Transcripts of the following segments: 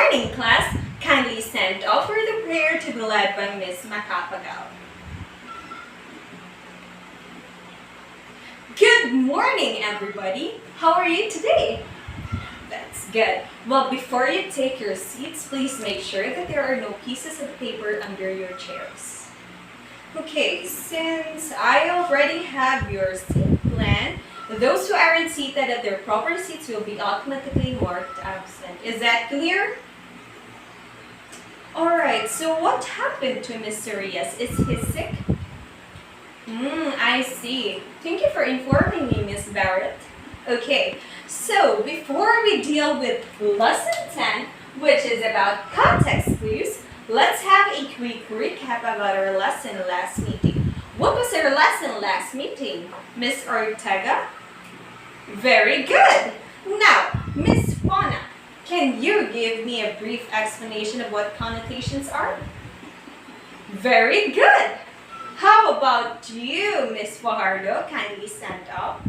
morning, class. Kindly stand up for the prayer to be led by Miss Macapagal. Good morning, everybody. How are you today? That's good. Well, before you take your seats, please make sure that there are no pieces of paper under your chairs. Okay, since I already have your seat plan, those who aren't seated at their proper seats will be automatically marked absent. Is that clear? Alright, so what happened to Mr. Reyes? Is he sick? I see. Thank you for informing me, Miss Barrett. Okay, so before we deal with lesson 10, which is about context clues, let's have a quick recap about our lesson last meeting. What was our lesson last meeting, Miss Ortega? Very good. Now, Miss Fauna, can you give me a brief explanation of what connotations are? Very good. How about you, Miss Fajardo? Kindly stand up.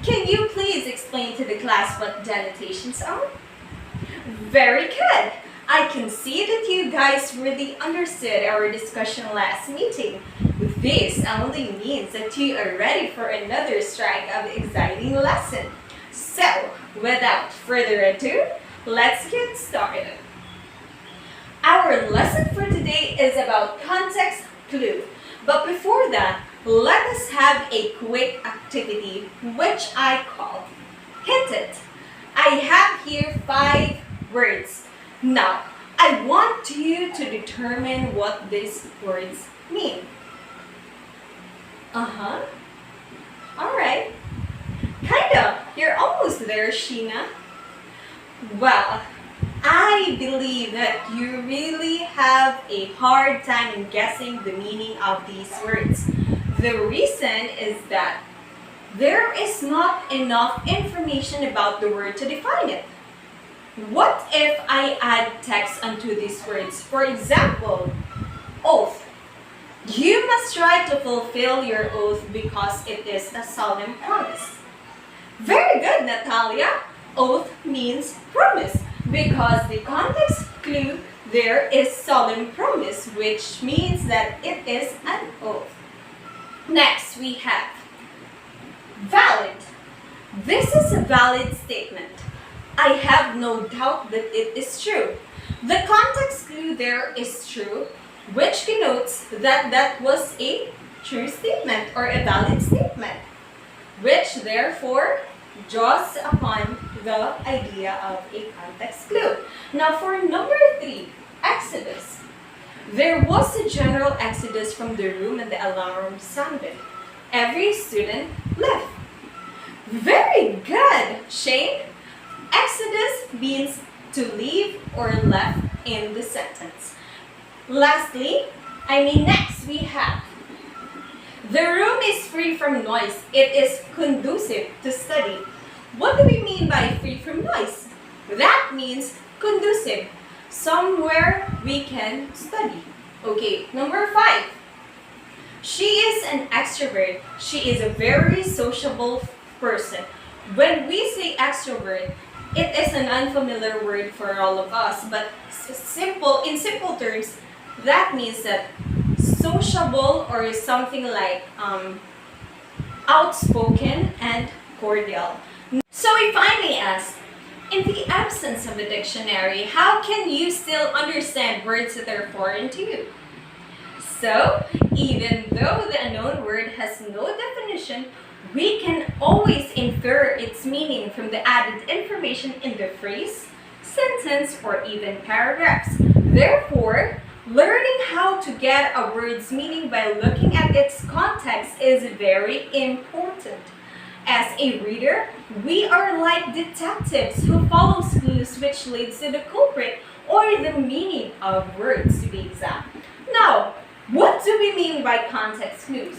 Can you please explain to the class what denotations are? Very good. I can see that you guys really understood our discussion last meeting. This only means that you are ready for another strike of exciting lesson. So, without further ado, let's get started. Our lesson for today is about context clue. But before that, let us have a quick activity which I call Hint It. I have here 5 words. Now, I want you to determine what these words mean. Alright. Kinda. You're almost there, Sheena. Well, I believe that you really have a hard time in guessing the meaning of these words. The reason is that there is not enough information about the word to define it. What if I add text onto these words? For example, oath. You must try to fulfill your oath because it is a solemn promise. Very good, Natalia. Oath means promise because the context clue there is solemn promise, which means that it is an oath. Next, we have valid. This is a valid statement. I have no doubt that it is true. The context clue there is true, which connotes that that was a true statement or a valid statement, which therefore draws upon the idea of a context clue. Now for number 3, exodus. There was a general exodus from the room and the alarm sounded. Every student left. Very good, Shane. Exodus means to leave or left in the sentence. Lastly, next we have the room is free from noise. It is conducive to study. What do we mean by free from noise? That means conducive. Somewhere we can study. Okay, number 5. She is an extrovert. She is a very sociable person. When we say extrovert, it is an unfamiliar word for all of us, but in simple terms, that means that sociable or something like outspoken and cordial. So if I may ask, in the absence of a dictionary, how can you still understand words that are foreign to you? So, even though the unknown word has no definition, we can always infer its meaning from the added information in the phrase, sentence, or even paragraphs. Therefore, learning how to get a word's meaning by looking at its context is very important. As a reader, we are like detectives who follow clues which leads to the culprit or the meaning of words, to be exact. Now, what do we mean by context clues?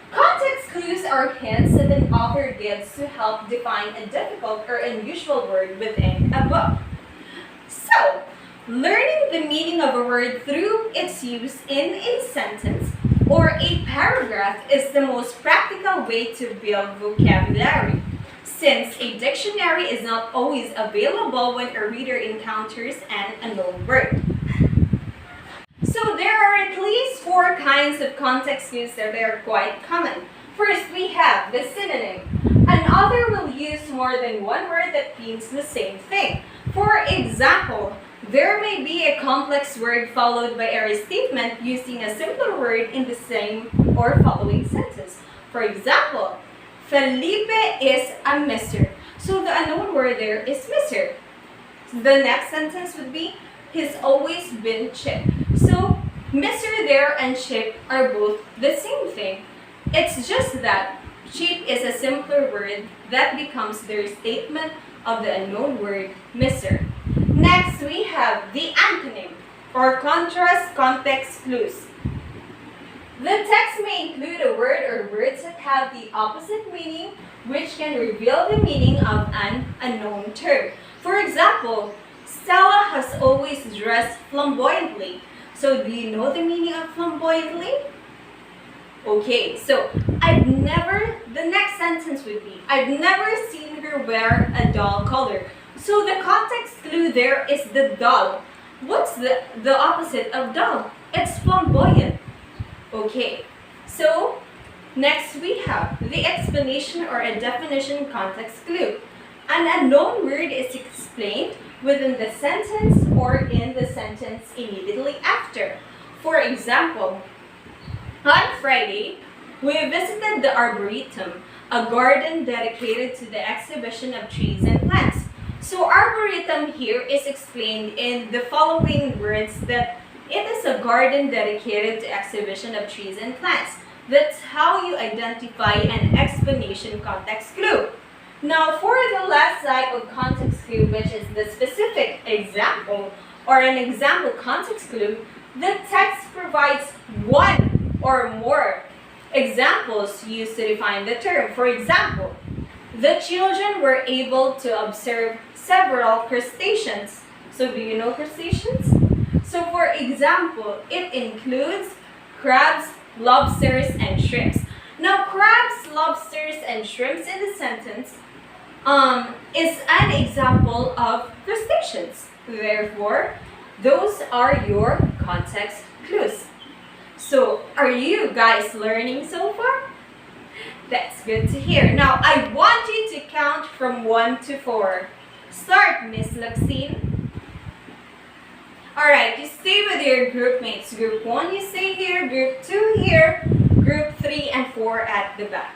Context clues are hints that an author gives to help define a difficult or unusual word within a book. So, learning the meaning of a word through its use in a sentence or a paragraph is the most practical way to build vocabulary. since a dictionary is not always available when a reader encounters an unknown word. So there are at least 4 kinds of context clues that are quite common. First, we have the synonym. An author will use more than one word that means the same thing. For example, there may be a complex word followed by a restatement using a simpler word in the same or following sentence. For example, Felipe is a Mr. So the unknown word there is Mr. The next sentence would be, he's always been Chip. So Mr. there and Chip are both the same thing. It's just that Chip is a simpler word that becomes the restatement of the unknown word Mr. Next, we have the antonym or contrast context clues. The text may include a word or words that have the opposite meaning, which can reveal the meaning of an unknown term. For example, Stella has always dressed flamboyantly. So do you know the meaning of flamboyantly? Okay, so the next sentence would be, I've never seen her wear a dull color. So the context clue there is the dull. What's the opposite of dull? It's flamboyant. Okay, so next we have the explanation or a definition context clue. An unknown word is explained within the sentence or in the sentence immediately after. For example, on Friday, we visited the Arboretum, a garden dedicated to the exhibition of trees and plants. So Arboretum here is explained in the following words that it is a garden dedicated to exhibition of trees and plants. That's how you identify an explanation context clue. Now for the last type of context clue, which is the specific example or an example context clue, the text provides one or more examples used to define the term. For example, the children were able to observe several crustaceans. So do you know crustaceans? So for example, it includes crabs, lobsters, and shrimps. Now crabs, lobsters, and shrimps in the sentence is an example of crustaceans. Therefore, those are your context clues. So are you guys learning so far? That's good to hear. Now I want you to count from 1 to 4. Start, Miss Luxine. Alright, you stay with your group mates. Group 1, you stay here. Group 2 here. Group 3 and 4 at the back.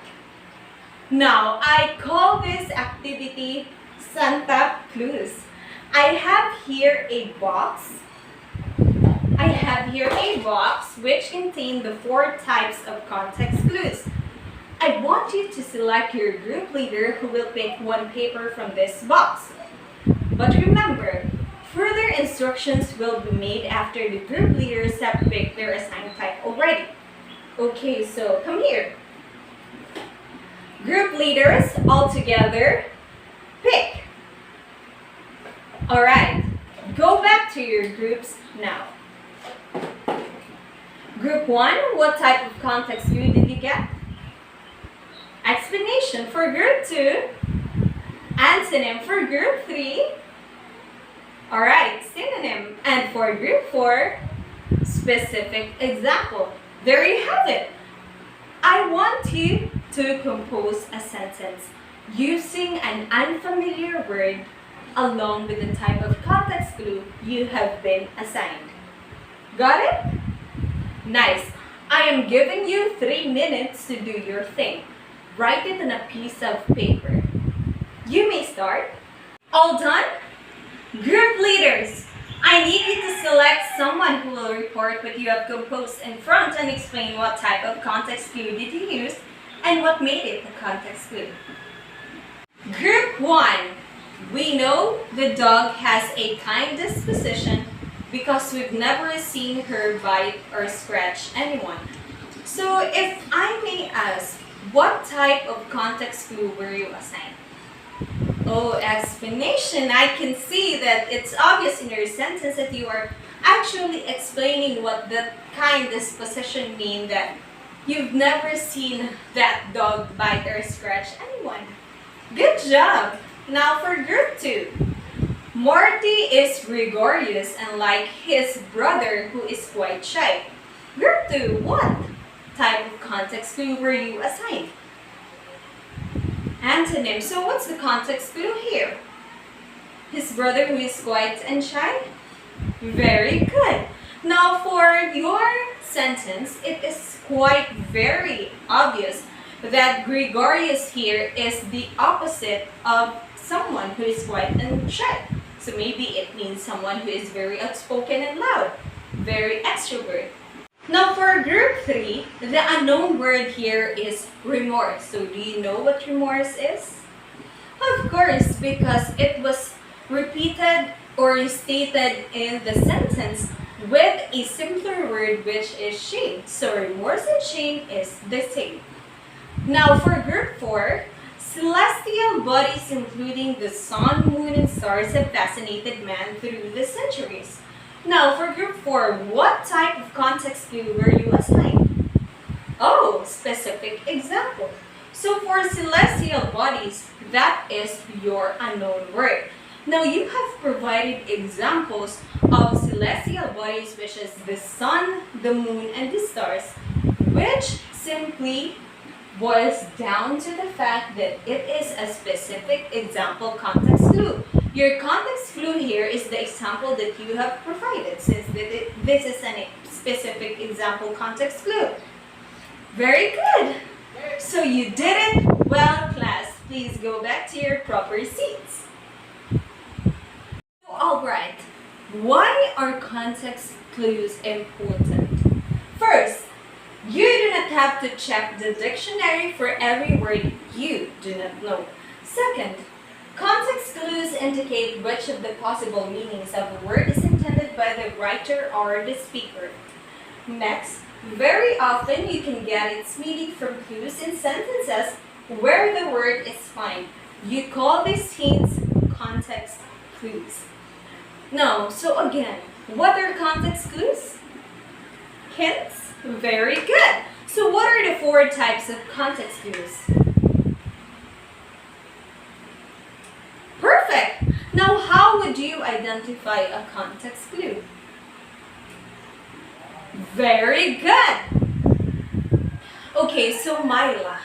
Now, I call this activity Santa Clues. I have here a box. Which contain the 4 types of context clues. I want you to select your group leader who will pick one paper from this box. But remember, further instructions will be made after the group leaders have picked their assigned type already. Okay, so come here. Group leaders, all together, pick. Alright, go back to your groups now. Group 1, what type of context clue did you get? Explanation. For group 2, antonym. For group 3, alright, synonym. And for group 4, specific example. There you have it. I want you to compose a sentence using an unfamiliar word along with the type of context clue you have been assigned. Got it? Nice. I am giving you 3 minutes to do your thing. Write it on a piece of paper. You may start. All done? Group leaders, I need you to select someone who will report what you have composed in front and explain what type of context clue did you use and what made it a context clue. Group 1, we know the dog has a kind disposition because we've never seen her bite or scratch anyone. So if I may ask, what type of context clue were you assigned? Oh, explanation. I can see that it's obvious in your sentence that you are actually explaining what that kind disposition means, that you've never seen that dog bite or scratch anyone. Good job! Now for group 2. Marty is gregarious and like his brother who is quite shy. Group 2, what type of context clue were you assigned? Antonym. So what's the context clue here? His brother who is quiet and shy? Very good. Now for your sentence, it is quite very obvious that gregarious here is the opposite of someone who is quiet and shy. So maybe it means someone who is very outspoken and loud, very extrovert. Now for group 3, the unknown word here is remorse. So do you know what remorse is? Of course, because it was repeated or stated in the sentence with a simpler word which is shame. So remorse and shame is the same. Now for group 4, celestial bodies including the sun, moon, and stars have fascinated man through the centuries. Now for group 4, what type of context clue were you assigned? Oh, specific example. So for celestial bodies, that is your unknown word. Now you have provided examples of celestial bodies which is the sun, the moon, and the stars, which simply boils down to the fact that it is a specific example context clue. Your context clue here is the example that you have provided, since this is a specific example context clue. Very good. So you did it well, class. Please go back to your proper seats. Alright, why are context clues important? First, you do not have to check the dictionary for every word you do not know. Second, context clues indicate which of the possible meanings of a word is intended by the writer or the speaker. Next, very often you can get its meaning from clues in sentences where the word is found. You call these hints context clues. Now, so again, what are context clues? Hints? Very good. So what are the 4 types of context clues? Perfect. Now, how would you identify a context clue? Very good. Okay, so Myla,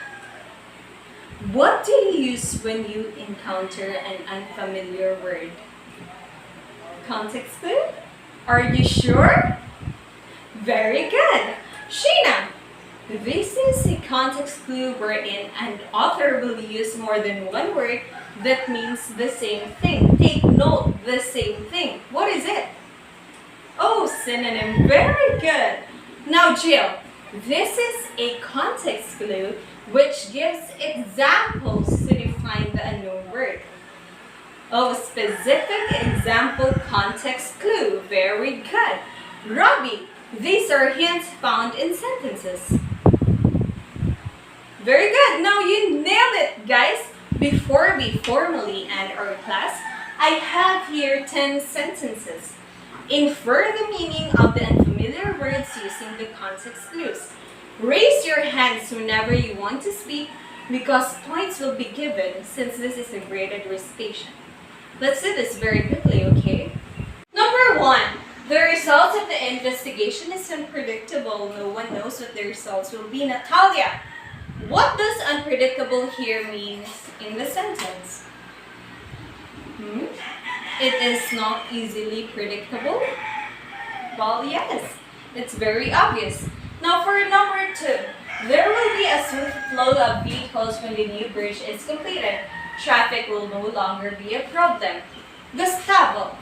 what do you use when you encounter an unfamiliar word? Context clue? Are you sure? Very good. Sheena, this is a context clue wherein an author will use more than one word that means the same thing. Take note, the same thing. What is it? Oh, synonym. Very good. Now, Jill, this is a context clue which gives examples to define the unknown word. Oh, specific example context clue. Very good. Robbie, these are hints found in sentences. Very good. Now you nailed it, guys. Before we formally end our class, I have here 10 sentences. Infer the meaning of the unfamiliar words using the context clues. Raise your hands whenever you want to speak because points will be given since this is a graded recitation. Let's do this very quickly, okay? Number 1. The results of the investigation is unpredictable. No one knows what the results will be. Natalia, what does unpredictable here mean in the sentence? It is not easily predictable? Well, yes. It's very obvious. Now for number 2. There will be a smooth flow of vehicles when the new bridge is completed. Traffic will no longer be a problem. Gustavo,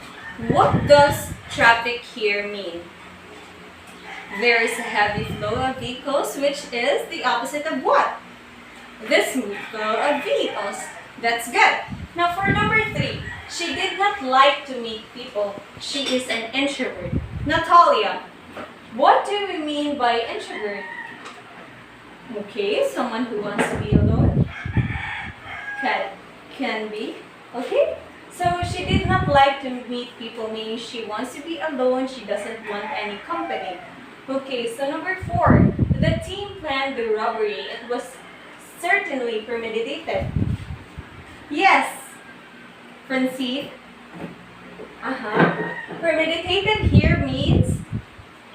what does traffic here mean? There is a heavy flow of vehicles, which is the opposite of what? The smooth flow of vehicles. That's good. Now for number 3, she did not like to meet people. She is an introvert. Natalia, what do we mean by introvert? Okay, someone who wants to be alone. Can be. Okay? So she did not like to meet people, meaning she wants to be alone. She doesn't want any company. Okay, so number 4. The team planned the robbery. It was certainly premeditated. Yes, Francine. Premeditated here means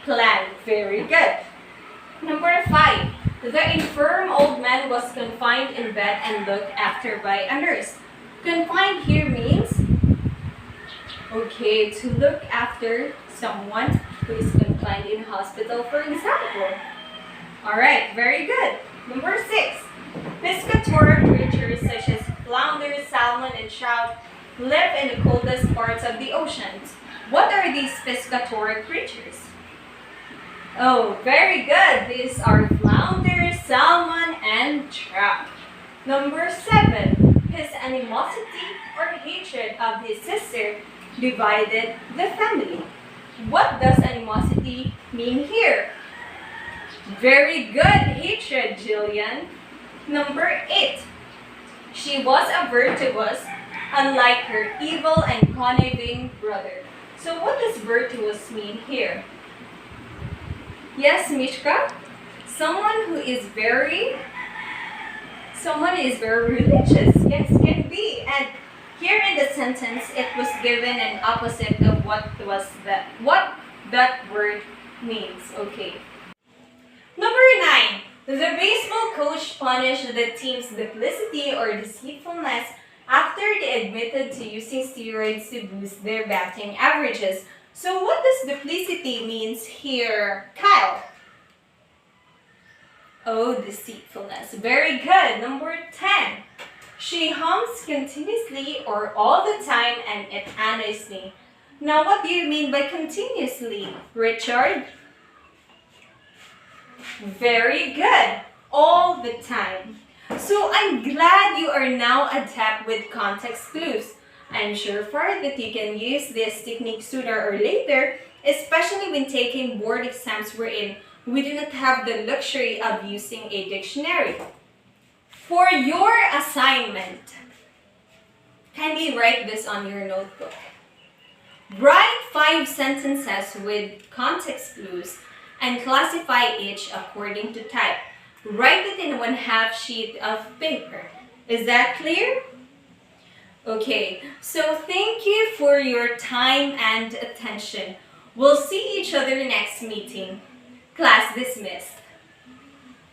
plan. Very good. Number 5. The infirm old man was confined in bed and looked after by a nurse. Confined here means, okay, to look after someone who is confined in hospital, for example. Alright, very good. Number 6. Piscatorial creatures such as flounder, salmon, and trout live in the coldest parts of the oceans. What are these piscatorial creatures? Oh, very good. These are flounder, salmon, and trout. Number 7. His animosity or hatred of his sister divided the family. What does animosity mean here? Very good, hatred, Jillian. Number 8. She was a virtuous, unlike her evil and conniving brother. So what does virtuous mean here? Yes, Mishka? Someone is very religious. Yes, can be. And here in the sentence, it was given an opposite of what that word means. Okay. Number 9. The baseball coach punished the team's duplicity or deceitfulness after they admitted to using steroids to boost their batting averages. So what does duplicity means here, Kyle? Oh, deceitfulness. Very good. Number 10. She hums continuously or all the time and it annoys me. Now, what do you mean by continuously, Richard? Very good. All the time. So I'm glad you are now adept with context clues. I'm sure that you can use this technique sooner or later, especially when taking board exams wherein we do not have the luxury of using a dictionary. For your assignment, kindly write this on your notebook. Write 5 sentences with context clues and classify each according to type. Write it in 1/2 sheet of paper. Is that clear? Okay, so thank you for your time and attention. We'll see each other next meeting. Class dismissed.